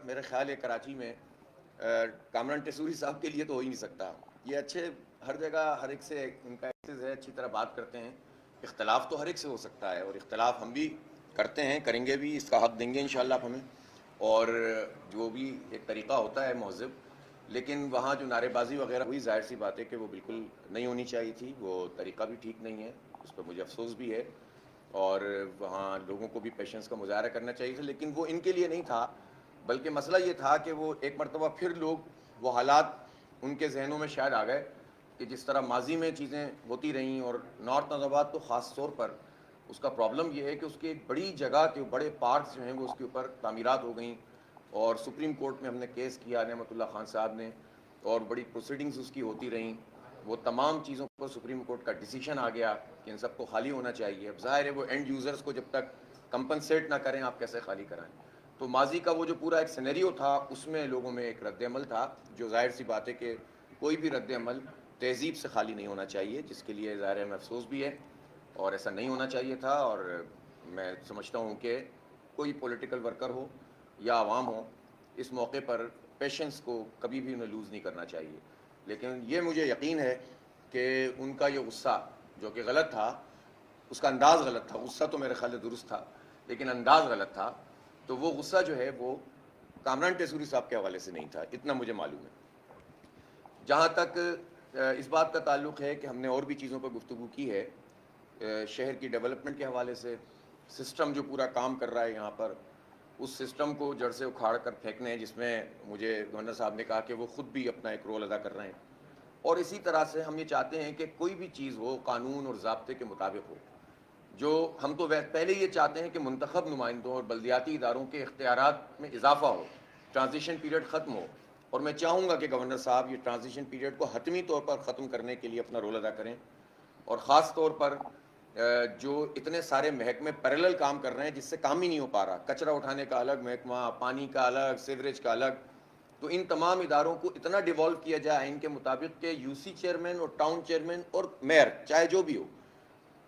میرا خیال ہے کراچی میں کامران ٹیسوری صاحب کے لیے تو ہو ہی نہیں سکتا. یہ اچھے ہر جگہ ہر ایک سے ان کا ایکسیز ہے, اچھی طرح بات کرتے ہیں. اختلاف تو ہر ایک سے ہو سکتا ہے, اور اختلاف ہم بھی کرتے ہیں, کریں گے بھی, اس کا حق دیں گے انشاءاللہ آپ ہمیں, اور جو بھی ایک طریقہ ہوتا ہے مہذب. لیکن وہاں جو نعرے بازی وغیرہ ہوئی, ظاہر سی بات ہے کہ وہ بالکل نہیں ہونی چاہیے تھی, وہ طریقہ بھی ٹھیک نہیں ہے, اس پر مجھے افسوس بھی ہے. اور وہاں لوگوں کو بھی پیشنس کا مظاہرہ کرنا چاہیے تھا, لیکن وہ ان کے لیے نہیں تھا, بلکہ مسئلہ یہ تھا کہ وہ ایک مرتبہ پھر لوگ وہ حالات ان کے ذہنوں میں شاید آ گئے کہ جس طرح ماضی میں چیزیں ہوتی رہیں, اور نارتھ نظامات تو خاص طور پر اس کا پرابلم یہ ہے کہ اس کی ایک بڑی جگہ کے بڑے پارکس جو ہیں وہ اس کے اوپر تعمیرات ہو گئیں, اور سپریم کورٹ میں ہم نے کیس کیا نعمت اللہ خان صاحب نے, اور بڑی پروسیڈنگز اس کی ہوتی رہیں. وہ تمام چیزوں پر سپریم کورٹ کا ڈیسیشن آ گیا کہ ان سب کو خالی ہونا چاہیے. اب ظاہر ہے وہ اینڈ یوزرز کو جب تک کمپنسیٹ نہ کریں آپ کیسے خالی کرائیں. تو ماضی کا وہ جو پورا ایک سینیریو تھا اس میں لوگوں میں ایک رد عمل تھا, جو ظاہر سی بات ہے کہ کوئی بھی رد عمل تہذیب سے خالی نہیں ہونا چاہیے, جس کے لیے ظاہر ہے میں افسوس بھی ہے, اور ایسا نہیں ہونا چاہیے تھا. اور میں سمجھتا ہوں کہ کوئی پولیٹیکل ورکر ہو یا عوام ہو, اس موقع پر پیشنس کو کبھی بھی انہیں لوز نہیں کرنا چاہیے. لیکن یہ مجھے یقین ہے کہ ان کا یہ غصہ جو کہ غلط تھا, اس کا انداز غلط تھا, غصہ تو میرے خیال سے درست تھا لیکن انداز غلط تھا, تو وہ غصہ جو ہے وہ کامران ٹیسوری صاحب کے حوالے سے نہیں تھا, اتنا مجھے معلوم ہے. جہاں تک اس بات کا تعلق ہے کہ ہم نے اور بھی چیزوں پر گفتگو کی ہے, شہر کی ڈیولپمنٹ کے حوالے سے, سسٹم جو پورا کام کر رہا ہے یہاں پر, اس سسٹم کو جڑ سے اکھاڑ کر پھینکنے ہیں, جس میں مجھے گورنر صاحب نے کہا کہ وہ خود بھی اپنا ایک رول ادا کر رہے ہیں. اور اسی طرح سے ہم یہ چاہتے ہیں کہ کوئی بھی چیز ہو قانون اور ضابطے کے مطابق ہو. جو ہم تو پہلے یہ چاہتے ہیں کہ منتخب نمائندوں اور بلدیاتی اداروں کے اختیارات میں اضافہ ہو, ٹرانزیشن پیریڈ ختم ہو, اور میں چاہوں گا کہ گورنر صاحب یہ ٹرانزیشن پیریڈ کو حتمی طور پر ختم کرنے کے لیے اپنا رول ادا کریں. اور خاص طور پر جو اتنے سارے محکمے پیرلل کام کر رہے ہیں جس سے کام ہی نہیں ہو پا رہا, کچرا اٹھانے کا الگ محکمہ, پانی کا الگ, سیوریج کا الگ, تو ان تمام اداروں کو اتنا ڈیوالو کیا جائے ان کے مطابق کہ یو سی چیئرمین اور ٹاؤن چیئرمین اور میئر چاہے جو بھی ہو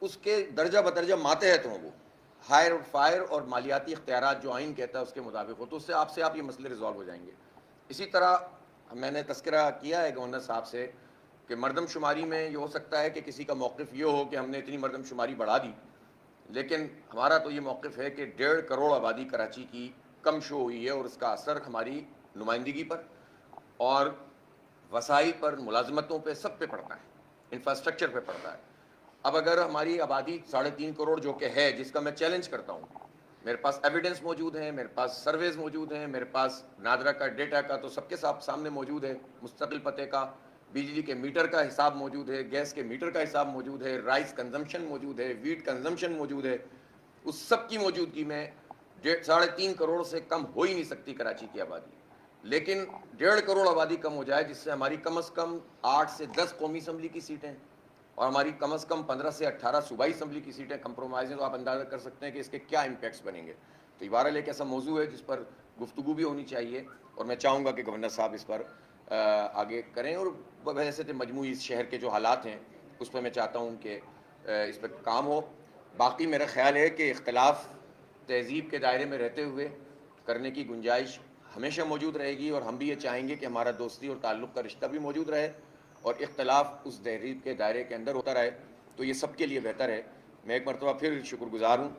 اس کے درجہ بدرجہ ماتحت ہوں, وہ ہائر اور فائر اور مالیاتی اختیارات جو آئین کہتا ہے اس کے مطابق ہو, تو اس سے آپ یہ مسئلے ریزالو ہو جائیں گے. اسی طرح میں نے تذکرہ کیا ہے گورنر صاحب سے کہ مردم شماری میں یہ ہو سکتا ہے کہ کسی کا موقف یہ ہو کہ ہم نے اتنی مردم شماری بڑھا دی, لیکن ہمارا تو یہ موقف ہے کہ 1.5 کروڑ آبادی کراچی کی کم شو ہوئی ہے, اور اس کا اثر ہماری نمائندگی پر اور وسائل پر, ملازمتوں پہ, سب پہ پڑتا ہے, انفراسٹرکچر پہ پڑتا ہے. اب اگر ہماری آبادی 3.5 کروڑ جو کہ ہے, جس کا میں چیلنج کرتا ہوں, میرے پاس ایویڈنس موجود ہیں, میرے پاس سرویز موجود ہیں, میرے پاس نادرا کا ڈیٹا کا تو سب کے سامنے موجود ہے, مستقل پتے کا, بجلی کے میٹر کا حساب موجود ہے, گیس کے میٹر کا حساب موجود ہے, رائس کنزمپشن موجود ہے, ویٹ کنزمپشن موجود ہے, اس سب کی موجودگی میں 3.5 کروڑ سے کم ہو ہی نہیں سکتی کراچی کی آبادی. لیکن 1.5 کروڑ آبادی کم ہو جائے, جس سے ہماری کم از کم 8 سے 10 قومی اسمبلی کی سیٹیں اور ہماری کم از کم 15 سے 18 صوبائی اسمبلی کی سیٹیں کمپرومائز ہیں, تو آپ اندازہ کر سکتے ہیں کہ اس کے کیا امپیکٹس بنیں گے. تو یہ بہرحال ایک ایسا موضوع ہے جس پر گفتگو بھی ہونی چاہیے, اور میں چاہوں گا کہ گورنر صاحب اس پر آگے کریں, اور ویسے تو مجموعی اس شہر کے جو حالات ہیں اس پہ میں چاہتا ہوں کہ اس پہ کام ہو. باقی میرا خیال ہے کہ اختلاف تہذیب کے دائرے میں رہتے ہوئے کرنے کی گنجائش ہمیشہ موجود رہے گی, اور ہم بھی یہ چاہیں گے کہ ہمارا دوستی اور تعلق کا رشتہ بھی موجود رہے, اور اختلاف اس تہذیب کے دائرے کے اندر ہوتا رہے, تو یہ سب کے لیے بہتر ہے. میں ایک مرتبہ پھر شکر گزار ہوں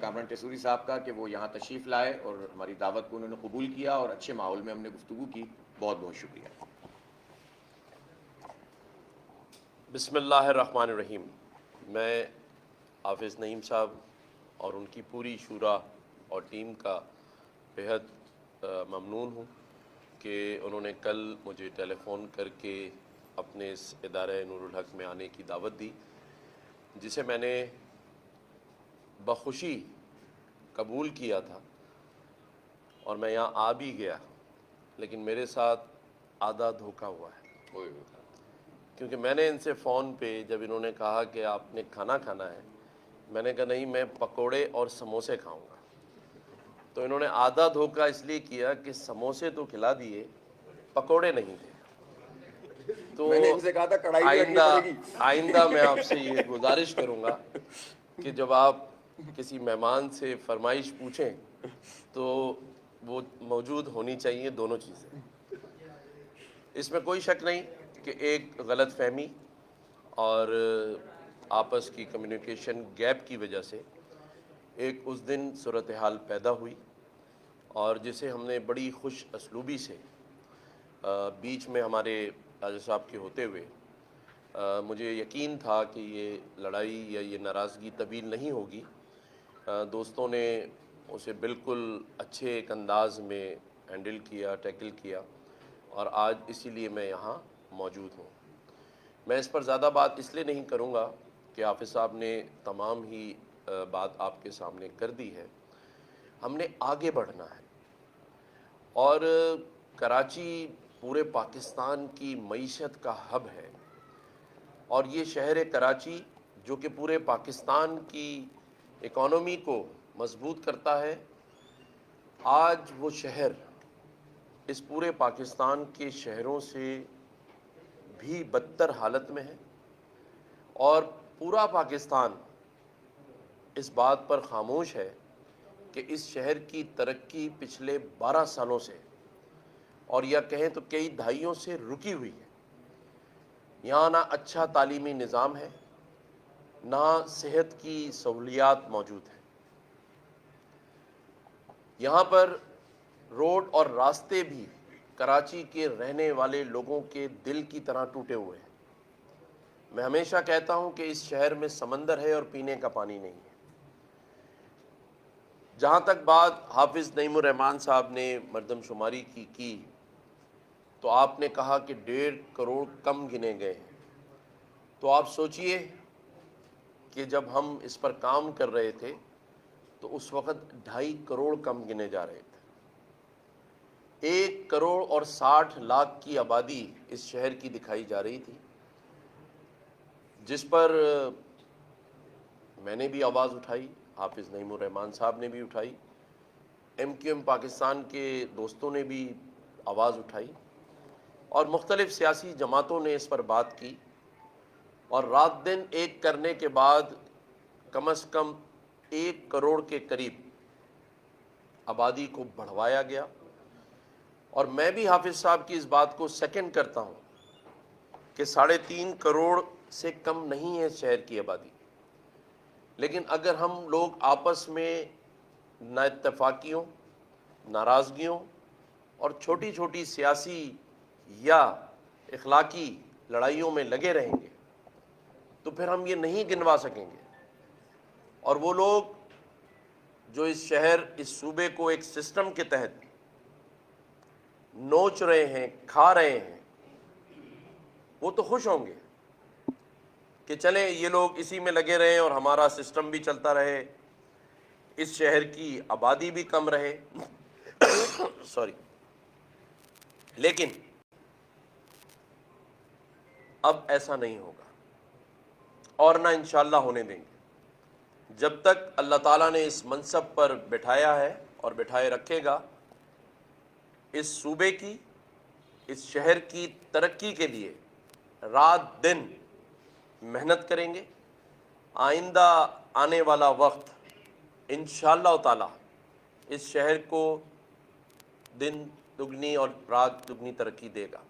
کامران ٹیسوری صاحب کا کہ وہ یہاں تشریف لائے اور ہماری دعوت کو انہوں نے قبول کیا, اور اچھے ماحول میں ہم نے گفتگو کی. بہت بہت شکریہ. بسم اللہ الرحمن الرحیم. میں حافظ نعیم صاحب اور ان کی پوری شورا اور ٹیم کا بہت ممنون ہوں کہ انہوں نے کل مجھے ٹیلی فون کر کے اپنے اس ادارہ نور الحق میں آنے کی دعوت دی, جسے میں نے بخوشی قبول کیا تھا, اور میں یہاں آ بھی گیا, لیکن میرے ساتھ آدھا دھوکہ ہوا ہے. کیونکہ میں نے ان سے فون پہ جب انہوں نے کہا کہ آپ نے کھانا کھانا ہے, میں نے کہا نہیں, میں پکوڑے اور سموسے کھاؤں گا. تو انہوں نے آدھا دھوکہ اس لیے کیا کہ سموسے تو کھلا دیے, پکوڑے نہیں تھے. تو میں نے ان سے کہا تھا کڑھائی بھی رکھنی پڑے گی. آئندہ میں آپ سے یہ گزارش کروں گا کہ جب آپ کسی مہمان سے فرمائش پوچھیں تو وہ موجود ہونی چاہیے دونوں چیزیں. اس میں کوئی شک نہیں کہ ایک غلط فہمی اور آپس کی کمیونیکیشن گیپ کی وجہ سے ایک اس دن صورتحال پیدا ہوئی، اور جسے ہم نے بڑی خوش اسلوبی سے بیچ میں ہمارے راجہ صاحب کے ہوتے ہوئے مجھے یقین تھا کہ یہ لڑائی یا یہ ناراضگی طویل نہیں ہوگی. دوستوں نے اسے بالکل اچھے ایک انداز میں ہینڈل کیا، ٹیکل کیا، اور آج اسی لیے میں یہاں موجود ہوں. میں اس پر زیادہ بات اس لیے نہیں کروں گا کہ حافظ صاحب نے تمام ہی بات آپ کے سامنے کر دی ہے. ہم نے آگے بڑھنا ہے، اور کراچی پورے پاکستان کی معیشت کا ہب ہے، اور یہ شہر کراچی جو کہ پورے پاکستان کی اکانومی کو مضبوط کرتا ہے، آج وہ شہر اس پورے پاکستان کے شہروں سے بھی بدتر حالت میں ہے، اور پورا پاکستان اس بات پر خاموش ہے کہ اس شہر کی ترقی پچھلے 12 سالوں سے، اور یا کہیں تو کئی دہائیوں سے رکی ہوئی ہے. یہاں نہ اچھا تعلیمی نظام ہے، نہ صحت کی سہولیات موجود ہیں. یہاں پر روڈ اور راستے بھی کراچی کے رہنے والے لوگوں کے دل کی طرح ٹوٹے ہوئے ہیں. میں ہمیشہ کہتا ہوں کہ اس شہر میں سمندر ہے اور پینے کا پانی نہیں ہے. جہاں تک بات حافظ نعیم الرحمان صاحب نے مردم شماری کی تو آپ نے کہا کہ 1.5 کروڑ کم گنے گئے ہیں. تو آپ سوچئے کہ جب ہم اس پر کام کر رہے تھے تو اس وقت 2.5 کروڑ کم گنے جا رہے تھے. 1 کروڑ اور 60 لاکھ کی آبادی اس شہر کی دکھائی جا رہی تھی، جس پر میں نے بھی آواز اٹھائی، حافظ نعیم الرحمان صاحب نے بھی اٹھائی، MQM پاکستان کے دوستوں نے بھی آواز اٹھائی، اور مختلف سیاسی جماعتوں نے اس پر بات کی. اور رات دن ایک کرنے کے بعد کم از کم 1 کروڑ کے قریب آبادی کو بڑھوایا گیا. اور میں بھی حافظ صاحب کی اس بات کو سیکنڈ کرتا ہوں کہ 3.5 کروڑ سے کم نہیں ہے شہر کی آبادی. لیکن اگر ہم لوگ آپس میں نا اتفاقیوں، ناراضگیوں اور چھوٹی چھوٹی سیاسی یا اخلاقی لڑائیوں میں لگے رہیں گے تو پھر ہم یہ نہیں گنوا سکیں گے. اور وہ لوگ جو اس شہر، اس صوبے کو ایک سسٹم کے تحت نوچ رہے ہیں، کھا رہے ہیں، وہ تو خوش ہوں گے کہ چلیں یہ لوگ اسی میں لگے رہیں اور ہمارا سسٹم بھی چلتا رہے، اس شہر کی آبادی بھی کم رہے. سوری. لیکن اب ایسا نہیں ہوگا، اور نہ انشاءاللہ ہونے دیں گے. جب تک اللہ تعالیٰ نے اس منصب پر بٹھایا ہے اور بٹھائے رکھے گا، اس صوبے کی، اس شہر کی ترقی کے لیے رات دن محنت کریں گے. آئندہ آنے والا وقت انشاءاللہ تعالیٰ اس شہر کو دن دگنی اور رات دگنی ترقی دے گا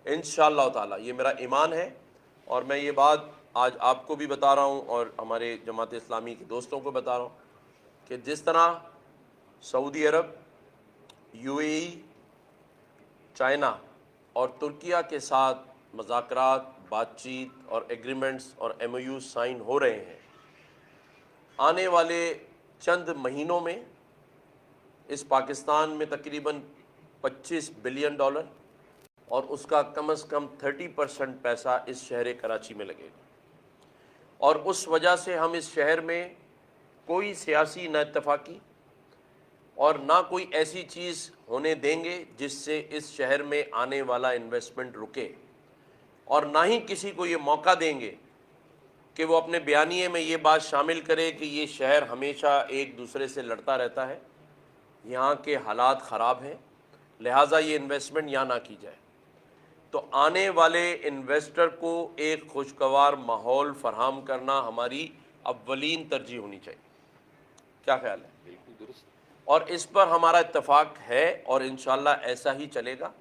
انشاءاللہ تعالیٰ. یہ میرا ایمان ہے، اور میں یہ بات آج آپ کو بھی بتا رہا ہوں اور ہمارے جماعت اسلامی کے دوستوں کو بتا رہا ہوں کہ جس طرح سعودی عرب، UAE، چائنا اور ترکیہ کے ساتھ مذاکرات، بات چیت اور ایگریمنٹس اور MOU سائن ہو رہے ہیں، آنے والے چند مہینوں میں اس پاکستان میں تقریباً $25 بلین اور اس کا کم از کم 30% پیسہ اس شہر کراچی میں لگے گا. اور اس وجہ سے ہم اس شہر میں کوئی سیاسی نا اتفاقی اور نہ کوئی ایسی چیز ہونے دیں گے جس سے اس شہر میں آنے والا انویسٹمنٹ رکے، اور نہ ہی کسی کو یہ موقع دیں گے کہ وہ اپنے بیانیے میں یہ بات شامل کرے کہ یہ شہر ہمیشہ ایک دوسرے سے لڑتا رہتا ہے، یہاں کے حالات خراب ہیں، لہٰذا یہ انویسٹمنٹ یہاں نہ کی جائے. تو آنے والے انویسٹر کو ایک خوشگوار ماحول فراہم کرنا ہماری اولین ترجیح ہونی چاہیے. کیا خیال ہے؟ بالکل درست. اور اس پر ہمارا اتفاق ہے اور انشاءاللہ ایسا ہی چلے گا۔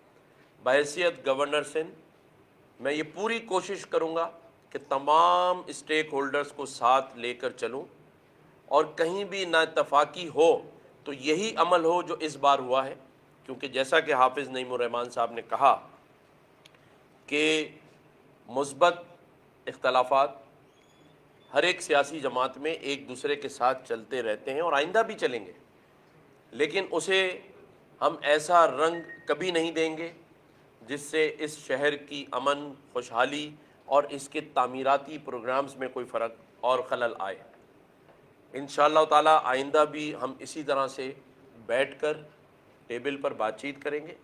بحیثیت گورنر سندھ میں یہ پوری کوشش کروں گا کہ تمام اسٹیک ہولڈرز کو ساتھ لے کر چلوں، اور کہیں بھی نا اتفاقی ہو تو یہی عمل ہو جو اس بار ہوا ہے، کیونکہ جیسا کہ حافظ نعیم الرحمان صاحب نے کہا کہ مثبت اختلافات ہر ایک سیاسی جماعت میں ایک دوسرے کے ساتھ چلتے رہتے ہیں اور آئندہ بھی چلیں گے، لیکن اسے ہم ایسا رنگ کبھی نہیں دیں گے جس سے اس شہر کی امن، خوشحالی اور اس کے تعمیراتی پروگرامز میں کوئی فرق اور خلل آئے۔ انشاءاللہ تعالیٰ آئندہ بھی ہم اسی طرح سے بیٹھ کر ٹیبل پر بات چیت کریں گے،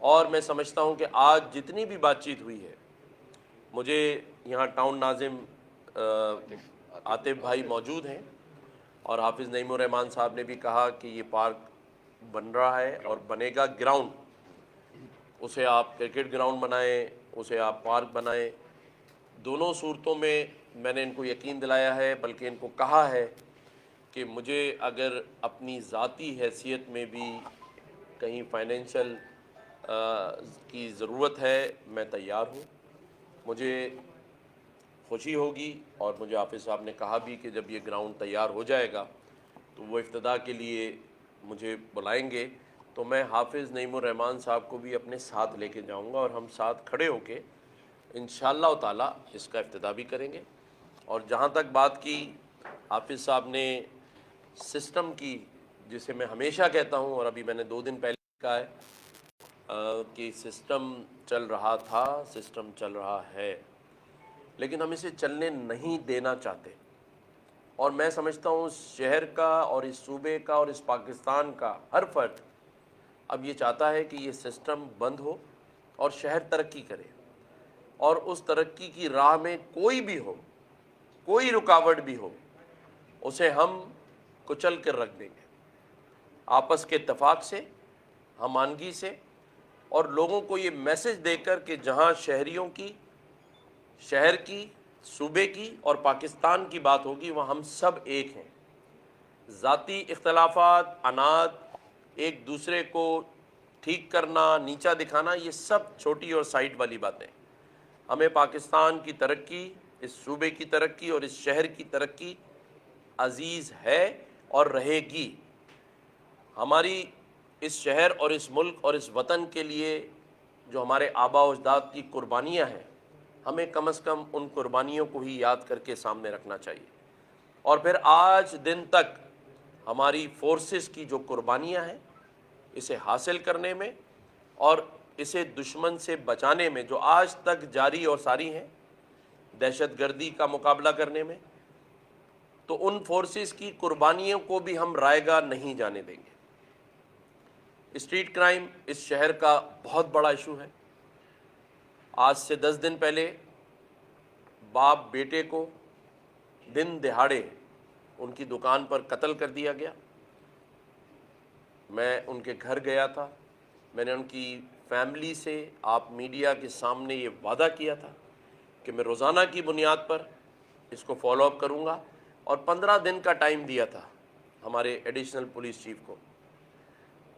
اور میں سمجھتا ہوں کہ آج جتنی بھی بات چیت ہوئی ہے، مجھے یہاں ٹاؤن ناظم عاطف بھائی موجود ہیں، اور حافظ نعیم الرحمان صاحب نے بھی کہا کہ یہ پارک بن رہا ہے اور بنے گا گراؤنڈ، اسے آپ کرکٹ گراؤنڈ بنائیں، اسے آپ پارک بنائیں، دونوں صورتوں میں نے ان کو یقین دلایا ہے، بلکہ ان کو کہا ہے کہ مجھے اگر اپنی ذاتی حیثیت میں بھی کہیں فائنینشیل کی ضرورت ہے میں تیار ہوں۔ مجھے خوشی ہوگی، اور مجھے حافظ صاحب نے کہا بھی کہ جب یہ گراؤنڈ تیار ہو جائے گا تو وہ افتتاح کے لیے مجھے بلائیں گے، تو میں حافظ نعیم الرحمان صاحب کو بھی اپنے ساتھ لے کے جاؤں گا، اور ہم ساتھ کھڑے ہو کے انشاءاللہ تعالیٰ اس کا افتتاح بھی کریں گے۔ اور جہاں تک بات کی حافظ صاحب نے سسٹم کی، جسے میں ہمیشہ کہتا ہوں اور ابھی میں نے 2 دن پہلے کہا ہے کہ سسٹم چل رہا تھا، سسٹم چل رہا ہے، لیکن ہم اسے چلنے نہیں دینا چاہتے، اور میں سمجھتا ہوں اس شہر کا اور اس صوبے کا اور اس پاکستان کا ہر فرد اب یہ چاہتا ہے کہ یہ سسٹم بند ہو اور شہر ترقی کرے، اور اس ترقی کی راہ میں کوئی بھی ہو، کوئی رکاوٹ بھی ہو، اسے ہم کچل کر رکھ دیں گے، آپس کے اتفاق سے، ہمانگی سے، اور لوگوں کو یہ میسج دے کر کہ جہاں شہریوں کی، شہر کی، صوبے کی اور پاکستان کی بات ہوگی وہاں ہم سب ایک ہیں۔ ذاتی اختلافات، عناد، ایک دوسرے کو ٹھیک کرنا، نیچا دکھانا، یہ سب چھوٹی اور سائڈ والی باتیں۔ ہمیں پاکستان کی ترقی، اس صوبے کی ترقی اور اس شہر کی ترقی عزیز ہے اور رہے گی۔ ہماری اس شہر اور اس ملک اور اس وطن کے لیے جو ہمارے آباء و اجداد کی قربانیاں ہیں، ہمیں کم از کم ان قربانیوں کو ہی یاد کر کے سامنے رکھنا چاہیے، اور پھر آج دن تک ہماری فورسز کی جو قربانیاں ہیں اسے حاصل کرنے میں اور اسے دشمن سے بچانے میں جو آج تک جاری اور ساری ہیں، دہشت گردی کا مقابلہ کرنے میں، تو ان فورسز کی قربانیوں کو بھی ہم رائے گاہ نہیں جانے دیں گے۔ اسٹریٹ کرائم اس شہر کا بہت بڑا ایشو ہے۔ آج سے 10 دن پہلے باپ بیٹے کو دن دہاڑے ان کی دکان پر قتل کر دیا گیا۔ میں ان کے گھر گیا تھا، میں نے ان کی فیملی سے آپ میڈیا کے سامنے یہ وعدہ کیا تھا کہ میں روزانہ کی بنیاد پر اس کو فالو اپ کروں گا، اور 15 دن کا ٹائم دیا تھا ہمارے ایڈیشنل پولیس چیف کو،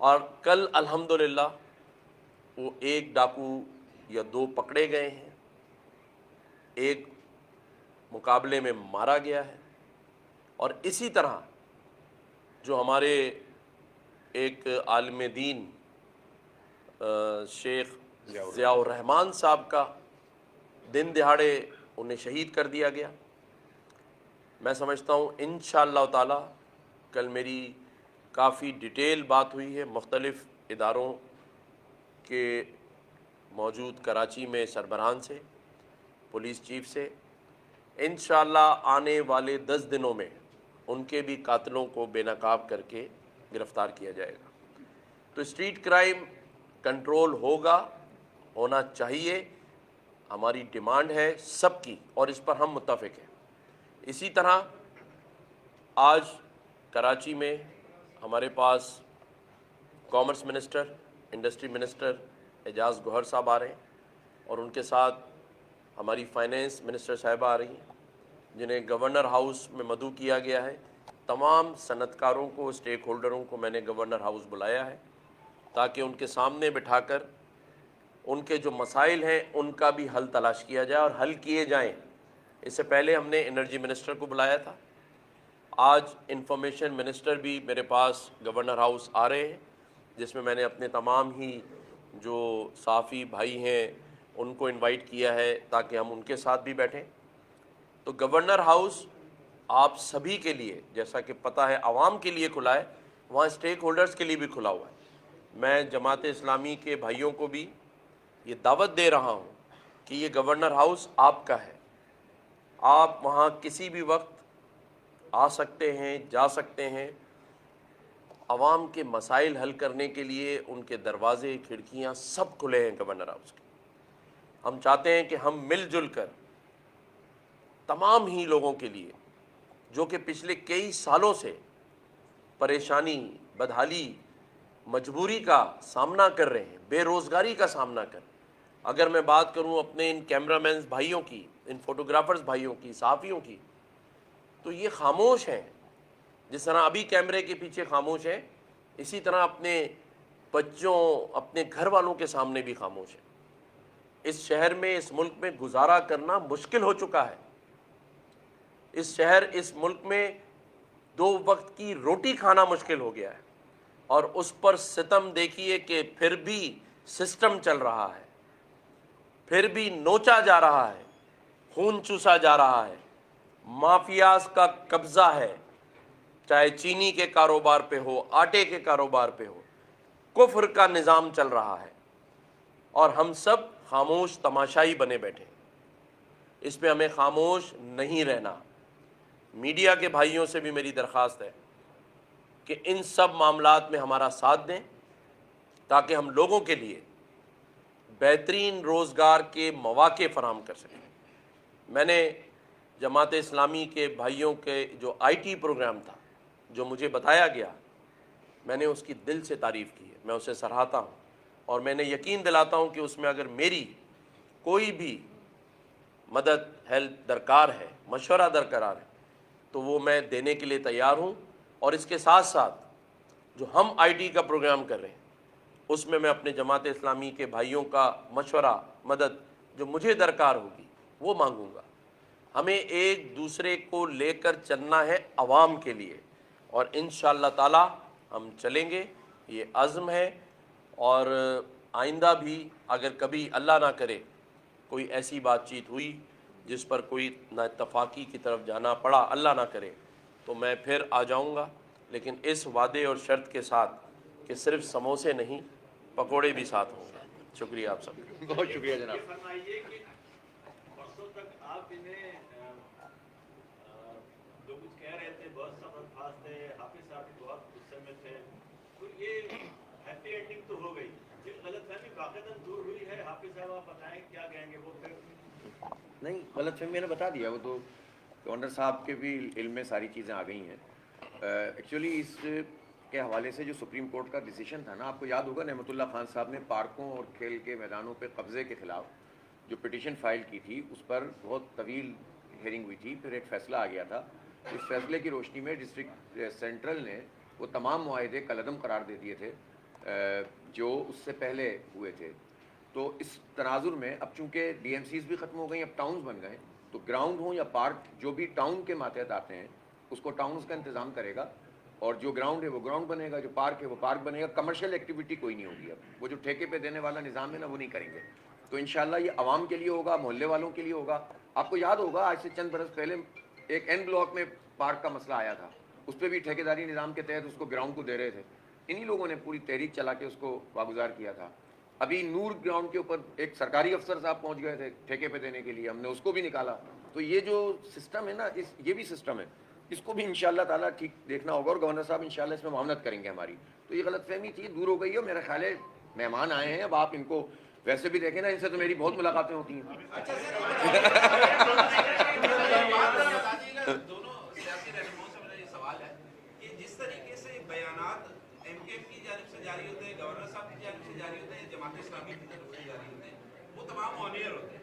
اور کل الحمدللہ وہ 1 ڈاکو یا 2 پکڑے گئے ہیں، 1 مقابلے میں مارا گیا ہے، اور اسی طرح جو ہمارے ایک عالم دین شیخ ضیاء الرحمان صاحب کا دن دہاڑے انہیں شہید کر دیا گیا۔ میں سمجھتا ہوں انشاءاللہ تعالی کل میری کافی ڈیٹیل بات ہوئی ہے مختلف اداروں کے موجود کراچی میں سربراہان سے، پولیس چیف سے۔ انشاءاللہ آنے والے 10 دنوں میں ان کے بھی قاتلوں کو بے نقاب کر کے گرفتار کیا جائے گا۔ تو اسٹریٹ کرائم کنٹرول ہوگا، ہونا چاہیے، ہماری ڈیمانڈ ہے سب کی، اور اس پر ہم متفق ہیں۔ اسی طرح آج کراچی میں ہمارے پاس کامرس منسٹر، انڈسٹری منسٹر اعجاز گوہر صاحب آ رہے ہیں، اور ان کے ساتھ ہماری فائنینس منسٹر صاحبہ آ رہی ہیں، جنہیں گورنر ہاؤس میں مدعو کیا گیا ہے تمام صنعتکاروں کو، اسٹیک ہولڈروں کو میں نے گورنر ہاؤس بلایا ہے تاکہ ان کے سامنے بٹھا کر ان کے جو مسائل ہیں ان کا بھی حل تلاش کیا جائے اور حل کیے جائیں۔ اس سے پہلے ہم نے انرجی منسٹر کو بلایا تھا، آج انفارمیشن منسٹر بھی میرے پاس گورنر ہاؤس آ رہے ہیں، جس میں نے اپنے تمام ہی جو صحافی بھائی ہیں ان کو انوائٹ کیا ہے تاکہ ہم ان کے ساتھ بھی بیٹھیں۔ تو گورنر ہاؤس آپ سبھی کے لیے، جیسا کہ پتہ ہے، عوام کے لیے کھلا ہے، وہاں اسٹیک ہولڈرز کے لیے بھی کھلا ہوا ہے۔ میں جماعت اسلامی کے بھائیوں کو بھی یہ دعوت دے رہا ہوں کہ یہ گورنر ہاؤس آپ کا ہے، آپ وہاں کسی بھی وقت آ سکتے ہیں، جا سکتے ہیں، عوام کے مسائل حل کرنے کے لیے ان کے دروازے، کھڑکیاں سب کھلے ہیں گورنر ہاؤس کے۔ ہم چاہتے ہیں کہ ہم مل جل کر تمام ہی لوگوں کے لیے جو کہ پچھلے کئی سالوں سے پریشانی، بدحالی، مجبوری کا سامنا کر رہے ہیں، بے روزگاری کا سامنا کر، اگر میں بات کروں اپنے ان کیمرہ مینز بھائیوں کی، ان فوٹوگرافرز بھائیوں کی، صحافیوں کی، تو یہ خاموش ہیں۔ جس طرح ابھی کیمرے کے پیچھے خاموش ہیں، اسی طرح اپنے بچوں، اپنے گھر والوں کے سامنے بھی خاموش ہیں۔ اس شہر میں، اس ملک میں گزارا کرنا مشکل ہو چکا ہے۔ اس ملک میں 2 وقت کی روٹی کھانا مشکل ہو گیا ہے، اور اس پر ستم دیکھیے کہ پھر بھی سسٹم چل رہا ہے، پھر بھی نوچا جا رہا ہے، خون چوسا جا رہا ہے، مافیاز کا قبضہ ہے، چاہے چینی کے کاروبار پہ ہو، آٹے کے کاروبار پہ ہو، کفر کا نظام چل رہا ہے، اور ہم سب خاموش تماشائی بنے بیٹھے۔ اس پہ ہمیں خاموش نہیں رہنا۔ میڈیا کے بھائیوں سے بھی میری درخواست ہے کہ ان سب معاملات میں ہمارا ساتھ دیں تاکہ ہم لوگوں کے لیے بہترین روزگار کے مواقع فراہم کر سکیں۔ میں نے جماعت اسلامی کے بھائیوں کے جو IT پروگرام تھا، جو مجھے بتایا گیا، میں نے اس کی دل سے تعریف کی ہے، میں اسے سراہتا ہوں، اور میں نے یقین دلاتا ہوں کہ اس میں اگر میری کوئی بھی مدد، ہیلپ درکار ہے، مشورہ درکار ہے، تو وہ میں دینے کے لیے تیار ہوں۔ اور اس کے ساتھ ساتھ جو ہم IT کا پروگرام کر رہے ہیں، اس میں اپنے جماعت اسلامی کے بھائیوں کا مشورہ، مدد جو مجھے درکار ہوگی وہ مانگوں گا۔ ہمیں ایک دوسرے کو لے کر چلنا ہے عوام کے لیے، اور انشاءاللہ تعالی ہم چلیں گے، یہ عزم ہے۔ اور آئندہ بھی اگر کبھی اللہ نہ کرے کوئی ایسی بات چیت ہوئی جس پر کوئی نا اتفاقی کی طرف جانا پڑا، اللہ نہ کرے، تو میں پھر آ جاؤں گا، لیکن اس وعدے اور شرط کے ساتھ کہ صرف سموسے نہیں، پکوڑے بھی ساتھ ہوں گے۔ شکریہ آپ سب کا۔ بہت شکریہ جناب۔ یہ فرمائیے کہ برسوں تک آپ انہیں جو کچھ کہہ رہے تھے، بہت سب الفاظ تھے، حافظ صاحب بھی بہت غصے میں تھے، تو یہ ہیپی اینڈنگ تو ہو گئی، یہ غلط فہمی واقعتاً دور ہوئی ہے؟ حافظ صاحب آپ بتائیں کیا کہیں گے؟ وہ پھر نہیں، غلط فہمی میں نے بتا دیا، وہ تو گورنر صاحب کے بھی علم میں ساری چیزیں آ گئی ہیں۔ ایکچولی اس کے حوالے سے جو سپریم کورٹ کا ڈیسیشن تھا نا، آپ کو یاد ہوگا نعمت اللہ خان صاحب نے پارکوں اور کھیل کے میدانوں پہ قبضے کے خلاف جو پٹیشن فائل کی تھی، اس پر بہت طویل ہیئرنگ ہوئی تھی، پھر ایک فیصلہ آ گیا تھا۔ اس فیصلے کی روشنی میں ڈسٹرکٹ سینٹرل نے وہ تمام معاہدے کالعدم قرار دے دیے تھے جو اس سے پہلے ہوئے تھے۔ تو اس تناظر میں اب چونکہ DMCs بھی ختم ہو گئی، اب ٹاؤنز بن گئے، تو گراؤنڈ ہوں یا پارک، جو بھی ٹاؤن کے ماتحت آتے ہیں اس کو ٹاؤنز کا انتظام کرے گا، اور جو گراؤنڈ ہے وہ گراؤنڈ بنے گا، جو پارک ہے وہ پارک بنے گا۔ کمرشل ایکٹیویٹی کوئی نہیں ہوگی، اب وہ جو ٹھیکے پہ دینے والا نظام ہے نا، وہ نہیں کریں گے۔ تو انشاءاللہ یہ عوام کے لیے ہوگا، محلے والوں کے لیے ہوگا۔ آپ کو یاد ہوگا آج سے چند برس پہلے ایک N بلاک میں پارک کا مسئلہ آیا تھا، اس پہ بھی ٹھیکیداری نظام کے تحت اس کو گراؤنڈ کو دے رہے تھے، انہی لوگوں نے پوری تحریک چلا کے اس کو واگزار کیا تھا۔ ابھی نور گراؤنڈ کے اوپر ایک سرکاری افسر صاحب پہنچ گئے تھے ٹھیکے پہ دینے کے لیے، ہم نے اس کو بھی نکالا۔ تو یہ جو سسٹم ہے نا، یہ بھی سسٹم ہے، اس کو بھی انشاءاللہ تعالیٰ ٹھیک دیکھنا ہوگا، اور گورنر صاحب انشاءاللہ اس میں معاونت کریں گے ہماری۔ تو یہ غلط فہمی تھی، دور ہو گئی ہے۔ میرا خیال ہے مہمان آئے ہیں، اب آپ ان کو ویسے بھی دیکھیں نا، ان سے تو میری بہت ملاقاتیں ہوتی ہیں۔ دونوں سیاسی رہنماؤں سے میرا یہ سوال ہے کہ جس طریقے سے بیانات MKF کی جانب سے جاری ہوتے ہیں، گورنر صاحب کی جانب سے جاری ہوتے ہیں، جماعت اسلامی کی طرف سے جاری ہوتے ہیں، وہ تمام آن ایئر ہوتے ہیں،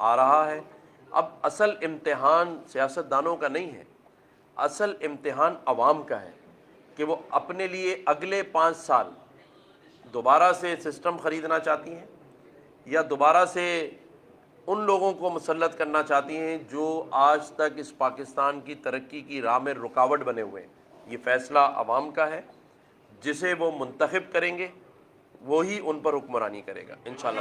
آ رہا ہے. اب اصل امتحان سیاستدانوں کا نہیں ہے، اصل امتحان عوام کا ہے کہ وہ اپنے لیے اگلے 5 سال دوبارہ سے سسٹم خریدنا چاہتی ہیں یا دوبارہ سے ان لوگوں کو مسلط کرنا چاہتی ہیں جو آج تک اس پاکستان کی ترقی کی راہ میں رکاوٹ بنے ہوئے ہیں. یہ فیصلہ عوام کا ہے، جسے وہ منتخب کریں گے وہی ان پر حکمرانی کرے گا انشاءاللہ.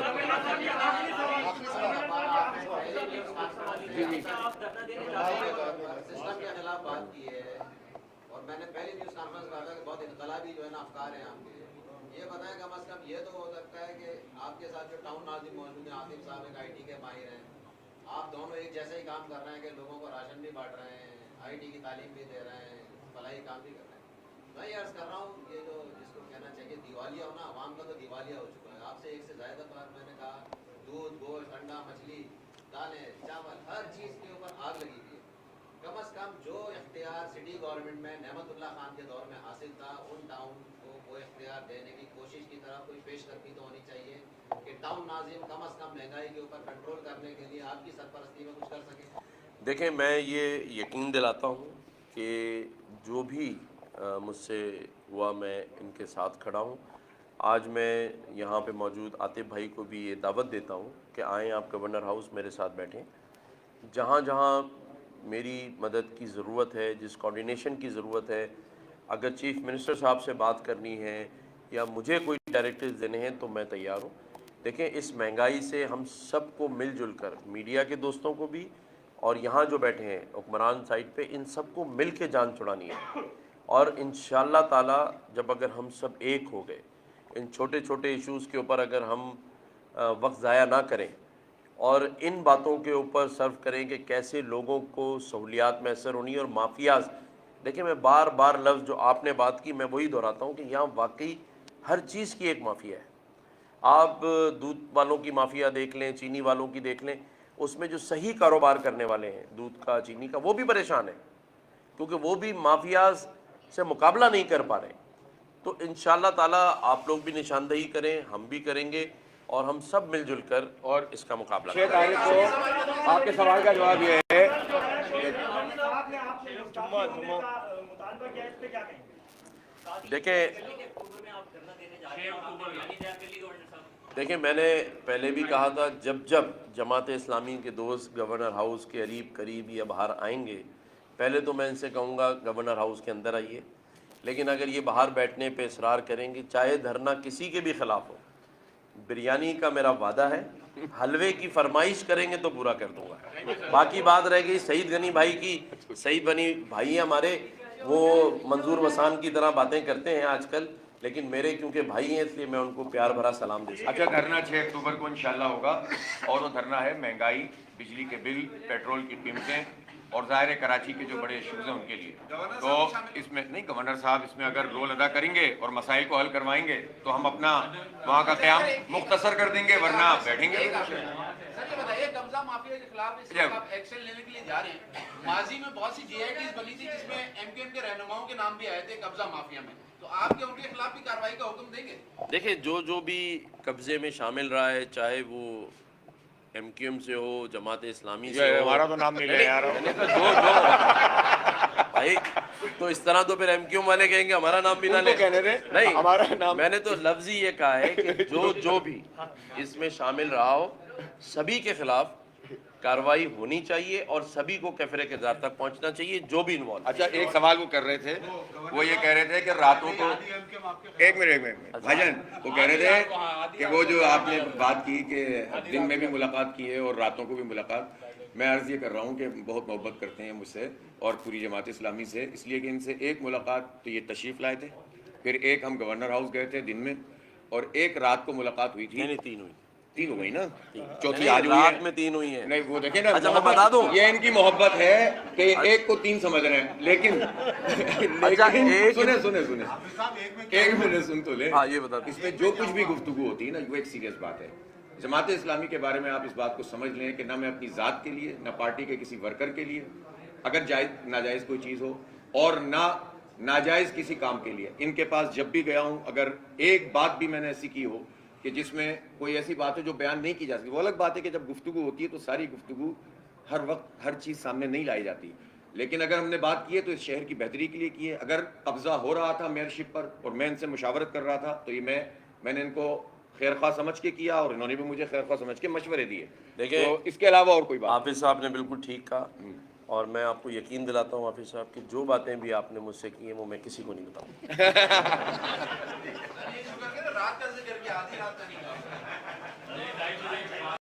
سسٹم کے خلاف بات کی ہے اور میں نے پہلی نیوز کانفرنس کہا تھا کہ بہت انقلابی جو ہے نا افکار ہیں آپ کے. یہ بتائیں کم از کم یہ تو ہو سکتا ہے کہ آپ کے ساتھ جو ٹاؤن ناظم موجود ہیں، عاصم صاحب ایک آئی ٹی کے ماہر ہیں، آپ دونوں ایک جیسا ہی کام کر رہے ہیں کہ لوگوں کو راشن بھی بانٹ رہے ہیں، آئی ٹی کی تعلیم بھی دے رہے ہیں، فلاحی کام بھی کر رہے ہیں. میں یہ عرض کر رہا ہوں یہ جو جس کو کہنا چاہیے دیوالیہ ہونا، عوام کا تو دیوالیہ ہو چکا ہے. آپ سے ایک سے زیادہ بار میں نے کہا دودھ، گوشت، انڈا، مچھلی، دالیں، چاول، ہر چیز کے اوپر آگ لگی ہوئی ہے. کم از کم جو اختیار سٹی گورنمنٹ میں نعمت اللہ خان کے دور میں حاصل تھا، ان ٹاؤن کو وہ اختیار دینے کی کوشش کی طرف کوئی پیش قدمی تو ہونی چاہیے کہ ٹاؤن ناظم کم از کم مہنگائی کے اوپر کنٹرول کرنے کے لیے آپ کی سرپرستی میں کچھ کر سکیں. دیکھیں، میں یہ یقین دلاتا ہوں کہ جو بھی مجھ سے ہوا میں ان کے ساتھ کھڑا ہوں. آج میں یہاں پہ موجود عاطف بھائی کو بھی یہ دعوت دیتا ہوں کہ آئیں آپ گورنر ہاؤس میرے ساتھ بیٹھیں. جہاں جہاں میری مدد کی ضرورت ہے، جس کوارڈینیشن کی ضرورت ہے، اگر چیف منسٹر صاحب سے بات کرنی ہے یا مجھے کوئی ڈائریکٹیوز دینے ہیں تو میں تیار ہوں. دیکھیں، اس مہنگائی سے ہم سب کو مل جل کر، میڈیا کے دوستوں کو بھی اور یہاں جو بیٹھے ہیں حکمران سائٹ پہ، ان سب کو مل کے جان چھڑانی ہے. اور انشاءاللہ تعالیٰ جب اگر ہم سب ایک ہو گئے، ان چھوٹے چھوٹے ایشوز کے اوپر اگر ہم وقت ضائع نہ کریں اور ان باتوں کے اوپر سرو کریں کہ کیسے لوگوں کو سہولیات میسر ہونی. اور مافیاز، دیکھیں میں بار بار لفظ جو آپ نے بات کی میں وہی دہراتا ہوں کہ یہاں واقعی ہر چیز کی ایک مافیا ہے. آپ دودھ والوں کی مافیا دیکھ لیں، چینی والوں کی دیکھ لیں، اس میں جو صحیح کاروبار کرنے والے ہیں دودھ کا، چینی کا، وہ بھی پریشان ہیں کیونکہ وہ بھی مافیاز سے مقابلہ نہیں کر پا رہے. تو انشاءاللہ تعالیٰ آپ لوگ بھی نشاندہی کریں، ہم بھی کریں گے اور ہم سب مل جل کر اور اس کا مقابلہ کریں. 6 تاریخ کو آپ کے سوال کا جواب یہ ہے. دیکھیں میں نے پہلے بھی کہا تھا، جب جب جماعت اسلامی کے دوست گورنر ہاؤس کے قریب یا باہر آئیں گے، پہلے تو میں ان سے کہوں گا گورنر ہاؤس کے اندر آئیے. لیکن اگر یہ باہر بیٹھنے پہ اصرار کریں گے، چاہے دھرنا کسی کے بھی خلاف ہو، بریانی کا میرا وعدہ ہے، حلوے کی فرمائش کریں گے تو پورا کر دوں گا. باقی بات رہ گئی سعید غنی بھائی کی. سعید غنی بھائی ہمارے وہ منظور وسان کی طرح باتیں کرتے ہیں آج کل، لیکن میرے کیونکہ بھائی ہیں اس لیے میں ان کو پیار بھرا سلام دے سکتا ہوں. اچھا، دھرنا 6 اکتوبر کو انشاءاللہ ہوگا اور وہ دھرنا ہے مہنگائی، بجلی کے بل، پیٹرول کی قیمتیں اور ظاہر ہے کراچی کے جو بڑے ایشوز ہیں ان کے لیے. تو اس میں نہیں، گورنر صاحب اس میں اگر رول ادا کریں گے اور مسائل کو حل کروائیں گے تو ہم اپنا وہاں کا قیام مختصر کر دیں گے، ورنہ بیٹھیں گے. سر یہ بتائیے، قبضہ مافیا کے خلاف اس وقت آپ ایکشن لینے کے لیے جا رہے ہیں. ماضی میں بہت سی جے آئی ٹیز بنی تھی جس میں ایم کیو ایم کے رہنماؤں کے نام بھی آئے تھے قبضہ مافیا میں، تو آپ کیا ان کے خلاف بھی کارروائی کا حکم دیں گے؟ دیکھیں، جو بھی قبضے میں شامل رہا ہے، چاہے وہ ایم کیو ایم سے ہو، جماعت اسلامی سے ہو، ہمارا تو نام نہیں لے یار. بھائی تو اس طرح تو پھر ایم کیو ایم والے کہیں گے ہمارا نام بھی نہ لیں. نہیں، ہمارا نام، میں نے تو لفظ ہی یہ کہا ہے کہ جو بھی اس میں شامل رہا ہو سبھی کے خلاف کارروائی ہونی چاہیے اور سبھی کو کیفر کردار تک پہنچنا چاہیے جو بھی انوالو. اچھا، ایک سوال وہ کر رہے تھے، وہ یہ کہہ رہے تھے کہ راتوں کو ایک منٹ بھائی جان، وہ کہہ رہے تھے کہ وہ جو آپ نے بات کی کہ دن میں بھی ملاقات کی ہے اور راتوں کو بھی ملاقات. میں عرض یہ کر رہا ہوں کہ بہت محبت کرتے ہیں مجھ سے اور پوری جماعت اسلامی سے، اس لیے کہ ان سے ایک ملاقات تو یہ تشریف لائے تھے، پھر ایک ہم گورنر ہاؤس گئے تھے دن میں، اور ایک رات کو ملاقات ہوئی تھی. تین ہو گئی نا، چوتھی آج ہوئی ہے. رات میں 3 ہوئی ہیں. نہیں وہ دیکھیں نا، اچھا میں بتا دوں، یہ ان کی محبت ہے کہ ایک کو 3 سمجھ رہے ہیں، لیکن سنیں ایک منٹ سن تو لیں. ہاں یہ بتا اس میں جو کچھ بھی گفتگو ہوتی ہے نا وہ ایک سیریس بات ہے. جماعت اسلامی کے بارے میں آپ اس بات کو سمجھ لیں کہ نہ میں اپنی ذات کے لیے، نہ پارٹی کے کسی ورکر کے لیے اگر جائز ناجائز کوئی چیز ہو، اور نہ ناجائز کسی کام کے لیے، ان کے پاس جب بھی گیا ہوں اگر ایک بات بھی میں نے ایسی کی ہو کہ جس میں کوئی ایسی بات ہے جو بیان نہیں کی جا سکتی. وہ الگ بات ہے کہ جب گفتگو ہوتی ہے تو ساری گفتگو ہر وقت ہر چیز سامنے نہیں لائی جاتی. لیکن اگر ہم نے بات کی ہے تو اس شہر کی بہتری کے لیے کی ہے. اگر قبضہ ہو رہا تھا میئرشپ پر اور میں ان سے مشاورت کر رہا تھا تو یہ میں نے ان کو خیر خواہ سمجھ کے کیا اور انہوں نے بھی مجھے خیر خواہ سمجھ کے مشورے دیے. دیکھیں تو اس کے علاوہ اور کوئی بات حافظ صاحب نے بالکل ٹھیک کہا، اور میں آپ کو یقین دلاتا ہوں حافظ صاحب کہ جو باتیں بھی آپ نے مجھ سے کی ہیں وہ میں کسی کو نہیں بتاؤں. رات کا ذکر کیا، آدھی رات کا نہیں کہا.